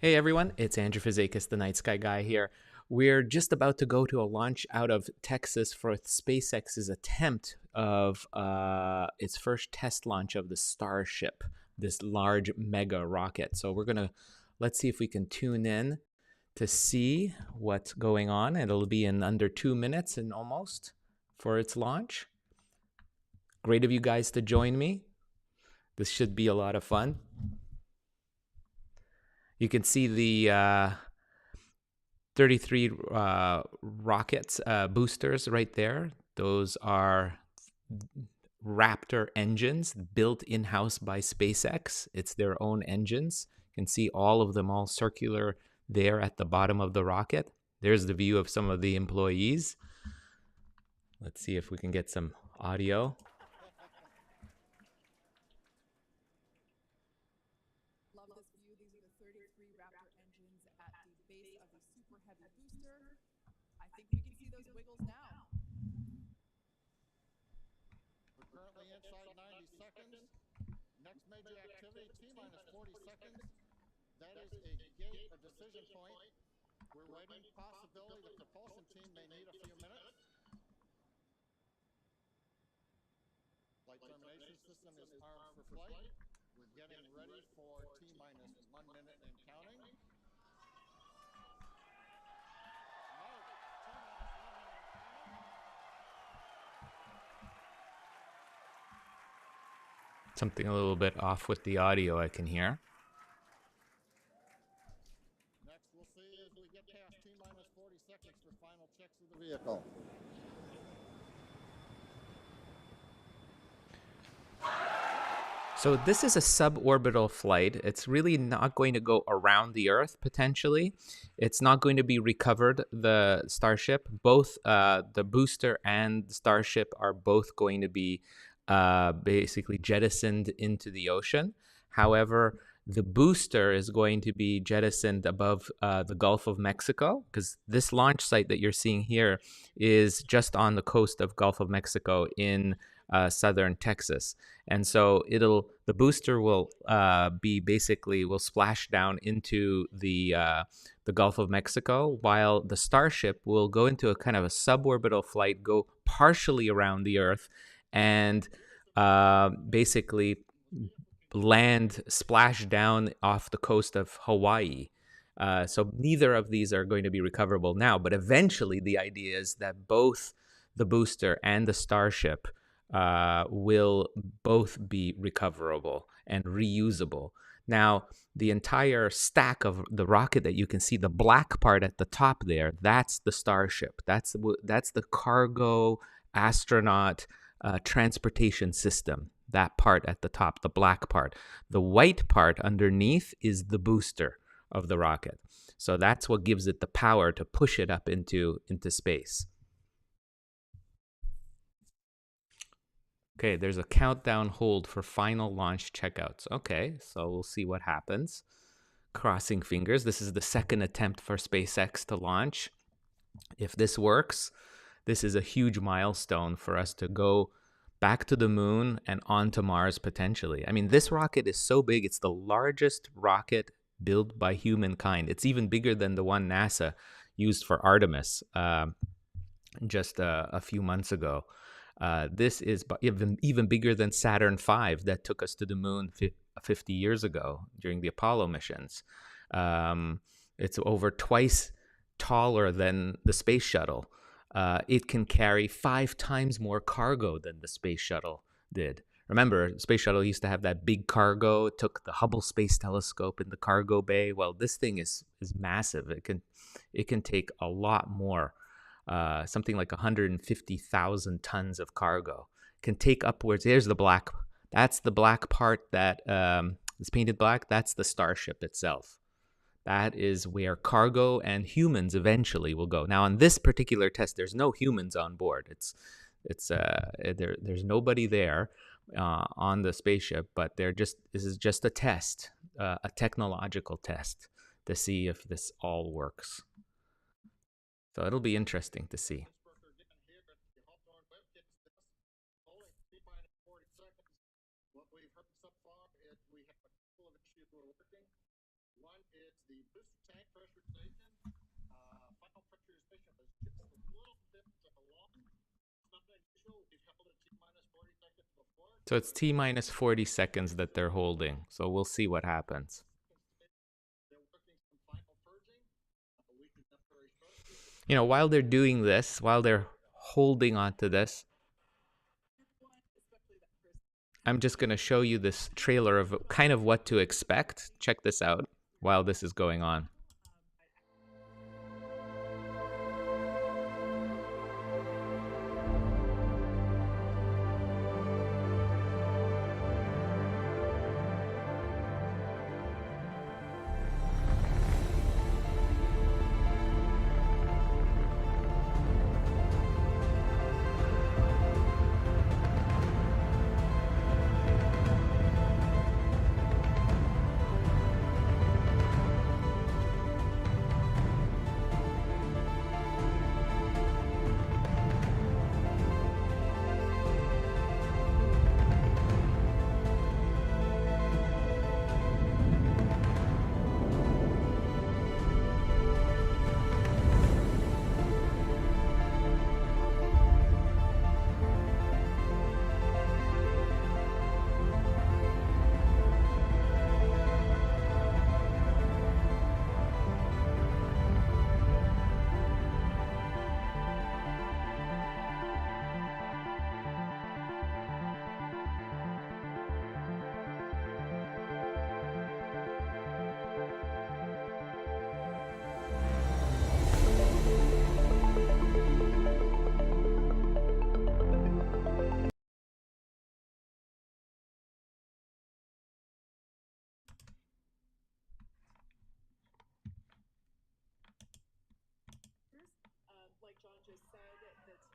Hey everyone, it's Andrew Fizakis, the Night Sky Guy here. We're just about to go to a launch out of Texas for SpaceX's attempt of its first test launch of the Starship, this large mega rocket. So let's see if we can tune in to see what's going on. It'll be in under 2 minutes and almost for its launch. Great of you guys to join me. This should be a lot of fun. You can see the 33 rockets, boosters right there. Those are Raptor engines built in-house by SpaceX. It's their own engines. You can see all of them all circular there at the bottom of the rocket. There's the view of some of the employees. Let's see if we can get some audio. Inside 90 seconds. Next major activity, T-minus 40 seconds. That is a gate, a decision point. We're waiting possibility the propulsion team may need a few minutes. Flight termination system is armed for flight. We're getting ready for T-minus 1 minute and counting. Something a little bit off with the audio I can hear. Next we'll see as we get past T-minus 40 seconds for final checks of the vehicle. So this is a suborbital flight. It's really not going to go around the Earth, potentially. It's not going to be recovered, the Starship. Both the booster and the Starship are both going to be basically jettisoned into the ocean. However, the booster is going to be jettisoned above the Gulf of Mexico, because this launch site that you're seeing here is just on the coast of Gulf of Mexico in southern Texas. And so the booster will will splash down into the Gulf of Mexico, while the Starship will go into a kind of a suborbital flight, go partially around the Earth, and basically splash down off the coast of Hawaii. So neither of these are going to be recoverable now, but eventually the idea is that both the booster and the Starship will both be recoverable and reusable. Now, the entire stack of the rocket that you can see, the black part at the top there, that's the Starship. That's the cargo astronaut transportation system. That part at the top, the black part. The white part underneath is the booster of the rocket. So that's what gives it the power to push it up into space. Okay, there's a countdown hold for final launch checkouts. Okay, so we'll see what happens. Crossing fingers. This is the second attempt for SpaceX to launch. If this works, this is a huge milestone for us to go back to the moon and onto Mars potentially. I mean, this rocket is so big, it's the largest rocket built by humankind. It's even bigger than the one NASA used for Artemis just a few months ago. This is even bigger than Saturn V that took us to the moon 50 years ago during the Apollo missions. It's over twice taller than the space shuttle. It can carry 5 times more cargo than the space shuttle did, Remember, space shuttle used to have that big cargo. It took the Hubble Space Telescope in the cargo bay. Well, this thing is massive. It can take a lot more, something like 150,000 tons of cargo. It can take upwards. Here's the black. That's the black part that is painted black. That's the Starship itself. That is where cargo and humans eventually will go. Now, on this particular test, there's no humans on board. There's nobody there on the spaceship, but this is just a test, a technological test to see if this all works. So it'll be interesting to see. What we've heard so far is we have a couple of issues we're working. One is the booster tank pressurization. Final pressurization was just a little bit long. Not unusual. We've held it T minus 40 seconds before. So it's T minus 40 seconds that they're holding. So we'll see what happens. They're working some final purging. We can jump very shortly. You know, while they're doing this, while they're holding onto this, I'm just going to show you this trailer of kind of what to expect. Check this out while this is going on.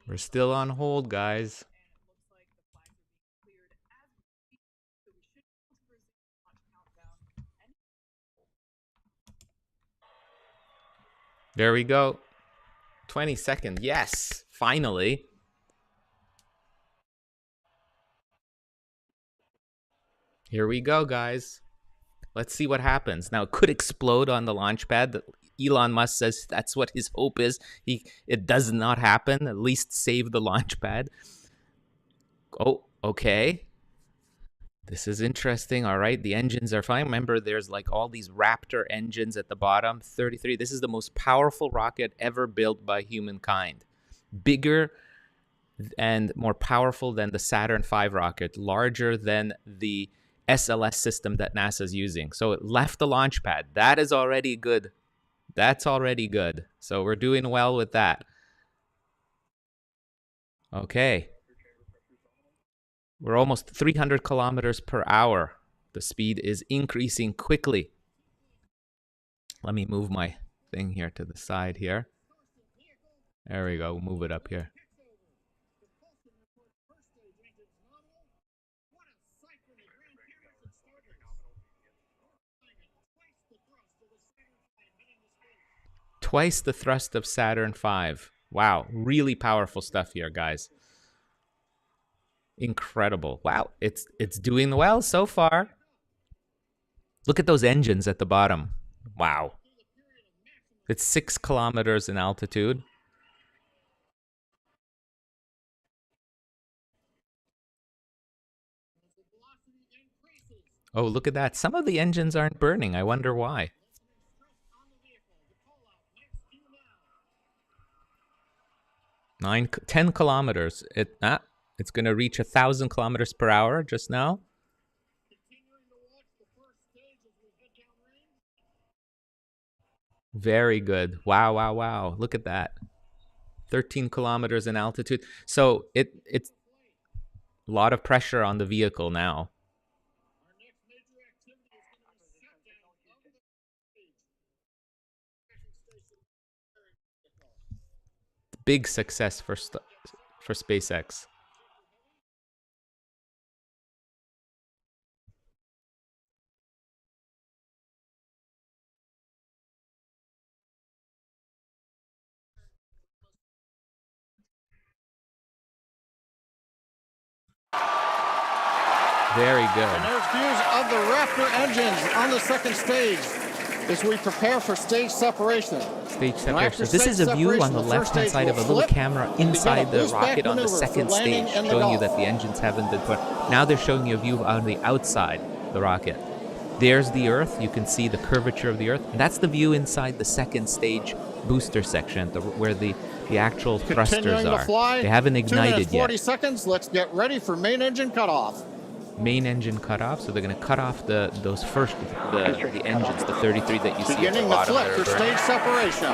We're still on hold, guys. There we go. 20 seconds. Yes, finally. Here we go, guys. Let's see what happens. Now, it could explode on the launch pad. Elon Musk says that's what his hope is. It does not happen. At least save the launch pad. Oh, okay. This is interesting. All right, the engines are fine. Remember, there's like all these Raptor engines at the bottom. 33. This is the most powerful rocket ever built by humankind. Bigger and more powerful than the Saturn V rocket. Larger than the SLS system that NASA's using. So it left the launch pad. That is already good. That's already good. So we're doing well with that. Okay. We're almost 300 kilometers per hour. The speed is increasing quickly. Let me move my thing here to the side here. There we go. We'll move it up here. Twice the thrust of Saturn V. Wow, really powerful stuff here, guys. Incredible. Wow, it's doing well so far. Look at those engines at the bottom. Wow. It's 6 kilometers in altitude. Oh, look at that. Some of the engines aren't burning. I wonder why. 10 kilometers. It's going to reach 1,000 kilometers per hour just now. Very good. Wow, wow, wow. Look at that. 13 kilometers in altitude. So it's a lot of pressure on the vehicle now. Big success for SpaceX. Very good. And there's views of the Raptor engines on the second stage as we prepare for stage separation. Stage separation. This is a view on the left-hand side of a little camera inside the rocket on the second stage, showing you that the engines haven't been put. Now they're showing you a view on the outside the rocket. There's the Earth. You can see the curvature of the Earth. And that's the view inside the second stage booster section, where the actual thrusters are. They haven't ignited yet. 40 seconds. Let's get ready for main engine cutoff. Main engine cutoff, so they're going to cut off the engines, the 33 that you see at the bottom. Beginning the flip for stage separation.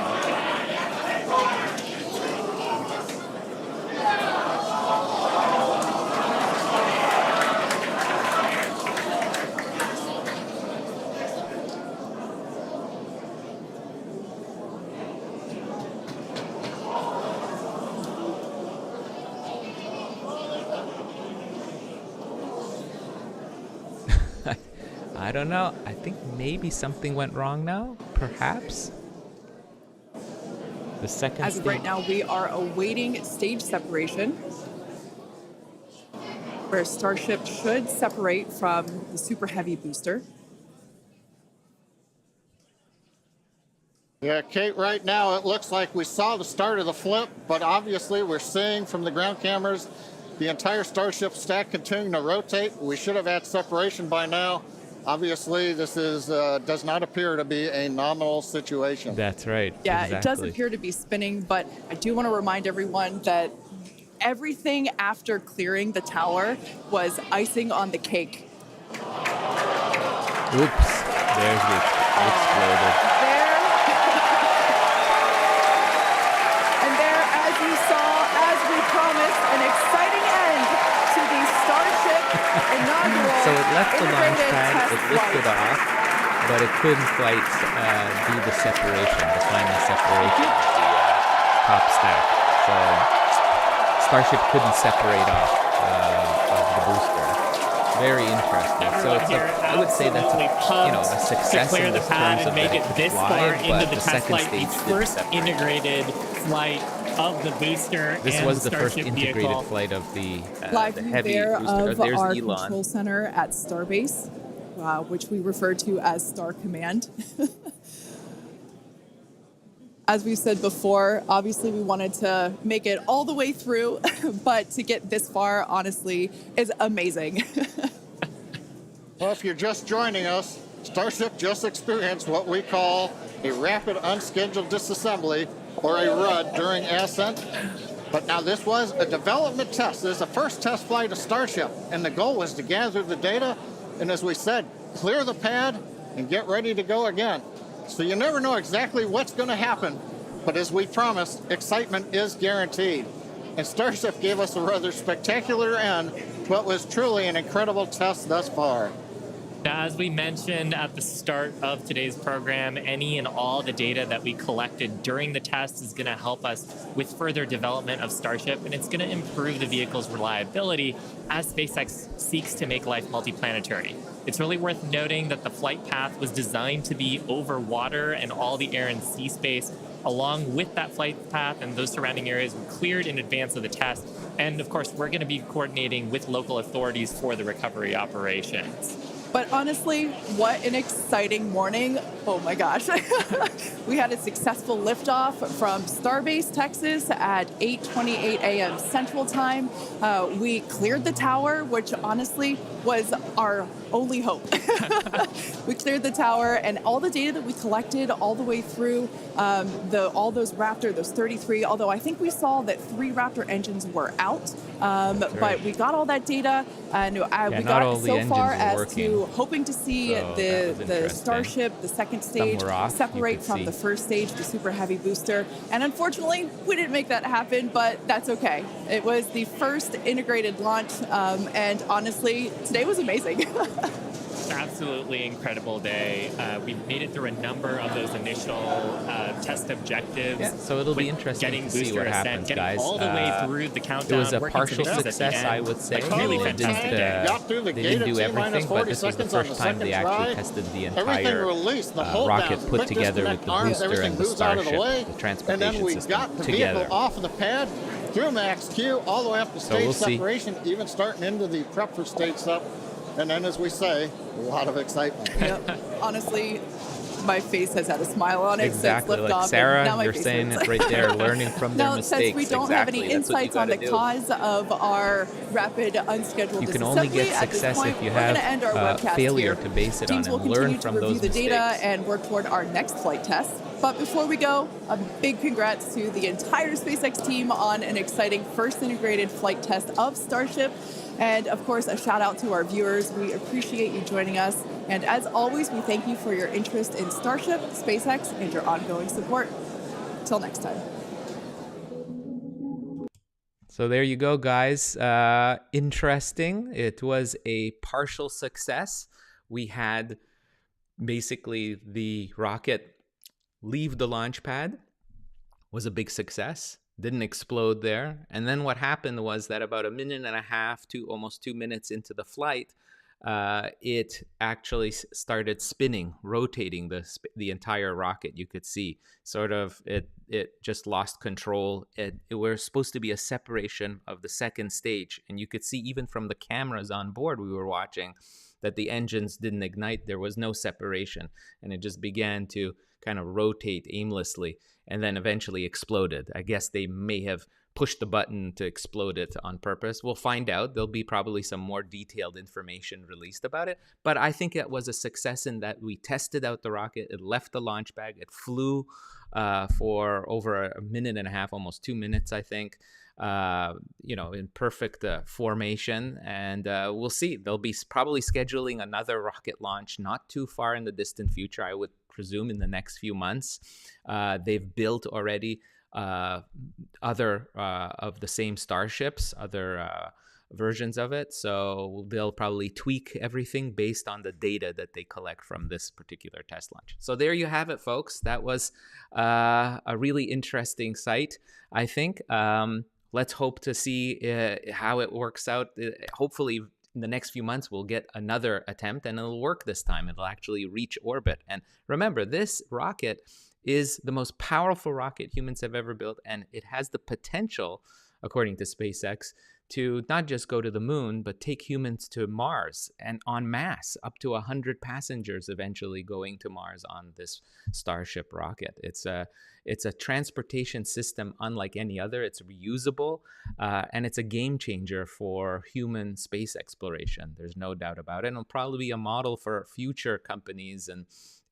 I don't know. I think maybe something went wrong now, perhaps. The second As of right now, we are awaiting stage separation, where Starship should separate from the Super Heavy booster. Yeah, Kate, right now it looks like we saw the start of the flip, but obviously we're seeing from the ground cameras the entire Starship stack continuing to rotate. We should have had separation by now. Obviously, this is does not appear to be a nominal situation. That's right. Yeah, exactly. It does appear to be spinning, but I do want to remind everyone that everything after clearing the tower was icing on the cake. Oops. There's the exploded. And there, as you saw, as we promised, an exciting end to the Starship inaugural. So it left the launch integrated pad, test it lifted flight. off, but it couldn't quite do the separation, the final separation of the top stack. So Starship couldn't separate off of the booster. Very interesting. Everyone So I would say that's a success to clear in the pad terms and of make that it this fly, far but into the the test second flight, stage the didn't first separate. integrated flight of the booster. This and was the first Starship integrated vehicle. flight of the Live view heavy there booster. of There's our Elon. control center at Starbase, which we refer to as Star Command. As we said before, obviously we wanted to make it all the way through, but to get this far, honestly, is amazing. Well, if you're just joining us, Starship just experienced what we call a rapid unscheduled disassembly, or a RUD, during ascent. But now this was a development test. This is the first test flight of Starship, and the goal was to gather the data, and as we said, clear the pad and get ready to go again. So you never know exactly what's going to happen, but as we promised, excitement is guaranteed. And Starship gave us a rather spectacular end to what was truly an incredible test thus far. Now, as we mentioned at the start of today's program, any and all the data that we collected during the test is going to help us with further development of Starship, and it's going to improve the vehicle's reliability as SpaceX seeks to make life multiplanetary. It's really worth noting that the flight path was designed to be over water and all the air and sea space. Along with that flight path and those surrounding areas were cleared in advance of the test. And of course, we're going to be coordinating with local authorities for the recovery operations. But honestly, what an exciting morning. Oh my gosh. We had a successful liftoff from Starbase, Texas at 8:28 a.m. Central Time. We cleared the tower, which honestly was our only hope. We cleared the tower, and all the data that we collected all the way through all those Raptor, those 33, although I think we saw that 3 Raptor engines were out But we got all that data, and we not got all the so far engines were as to working. hoping to see So that was the interesting. Starship, the second stage, were off, you separate could from see. the first stage, the Super Heavy booster. And unfortunately, we didn't make that happen, but that's okay. It was the first integrated launch, and honestly, today was amazing. Absolutely incredible day. We made it through a number of those initial test objectives. Yeah, so it'll be interesting getting to see booster what ascent, happens, getting guys. all the way through the countdown. It was a working to partial the boost at the success, end. I would say. Like, really Totally fantastic tanked. day. Got through the They gate didn't at do T-minus everything, 40 but this was the seconds on first the time they second actually try. tested the Everything entire released, the hold rocket downs, put quick together with disconnect the arms, booster everything and the moves out of the Starship, way. the And transportation then we system got the together. vehicle off of the pad, through max Q, all the way up to stage we'll see. separation, even starting into the prep for stage sep. And then, as we say, a lot of excitement. Yep. Honestly, my face has had a smile on it Exactly, since like liftoff. Sarah, and now my you're face saying hurts. it right there, learning from their Now, mistakes. since we don't have any Exactly, that's what you insights on the gotta do. cause of our rapid unscheduled You can only disassembly, get at this success point, if you we're have going to end our webcast failure here. to base it Teams on will and learn continue from to those review the data mistakes. and work toward our next flight test. But before we go, a big congrats to the entire SpaceX team on an exciting first integrated flight test of Starship. And of course, a shout out to our viewers. We appreciate you joining us. And as always, we thank you for your interest in Starship, SpaceX, and your ongoing support. Till next time. So there you go, guys. Interesting. It was a partial success. We had basically the rocket leave the launch pad, was a big success, didn't explode there. And then what happened was that about a minute and a half to almost 2 minutes into the flight, it actually started spinning, rotating the entire rocket. You could see sort of it just lost control. It was supposed to be a separation of the second stage, and you could see even from the cameras on board we were watching that the engines didn't ignite. There was no separation, and it just began to kind of rotate aimlessly and then eventually exploded. I guess they may have pushed the button to explode it on purpose. We'll find out. There'll be probably some more detailed information released about it. But I think it was a success in that we tested out the rocket. It left the launch bag. It flew for over a minute and a half, almost 2 minutes, I think. In perfect formation. And we'll see. They'll be probably scheduling another rocket launch not too far in the distant future, I would presume in the next few months. They've built already other of the same starships, other versions of it. So they'll probably tweak everything based on the data that they collect from this particular test launch. So there you have it, folks. That was a really interesting site, I think. Let's hope to see how it works out. Hopefully, in the next few months, we'll get another attempt and it'll work this time. It'll actually reach orbit. And remember, this rocket is the most powerful rocket humans have ever built. And it has the potential, according to SpaceX, to not just go to the moon, but take humans to Mars and en masse, up to 100 passengers eventually going to Mars on this Starship rocket. It's a transportation system unlike any other. It's reusable, and it's a game changer for human space exploration. There's no doubt about it. And it'll probably be a model for future companies and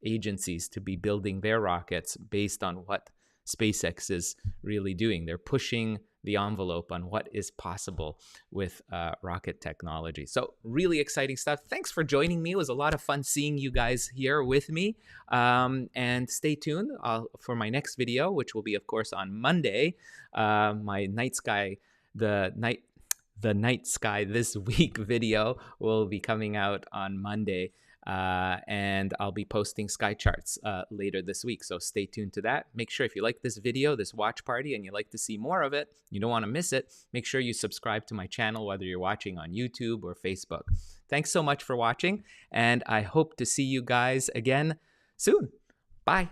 agencies to be building their rockets based on what SpaceX is really doing. They're pushing the envelope on what is possible with rocket technology. So really exciting stuff. Thanks for joining me. It was a lot of fun seeing you guys here with me. And stay tuned for my next video, which will be, of course, on Monday. My night sky, the night sky this week video will be coming out on Monday. And I'll be posting sky charts later this week. So stay tuned to that. Make sure if you like this video, this watch party, and you like to see more of it, you don't want to miss it, make sure you subscribe to my channel, whether you're watching on YouTube or Facebook. Thanks so much for watching, and I hope to see you guys again soon. Bye.